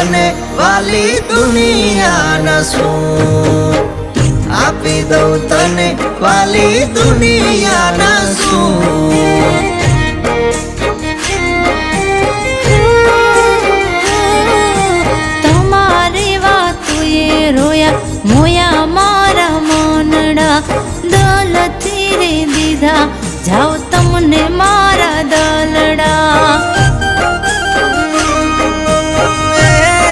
તને વાલી દુનિયાના શું આપી દઉં તને વાલી દુનિયાના શું તમારી વાતુએ રોયા મોયા મારા મનડા દલથી રે દીધા જાઓ તમને મારા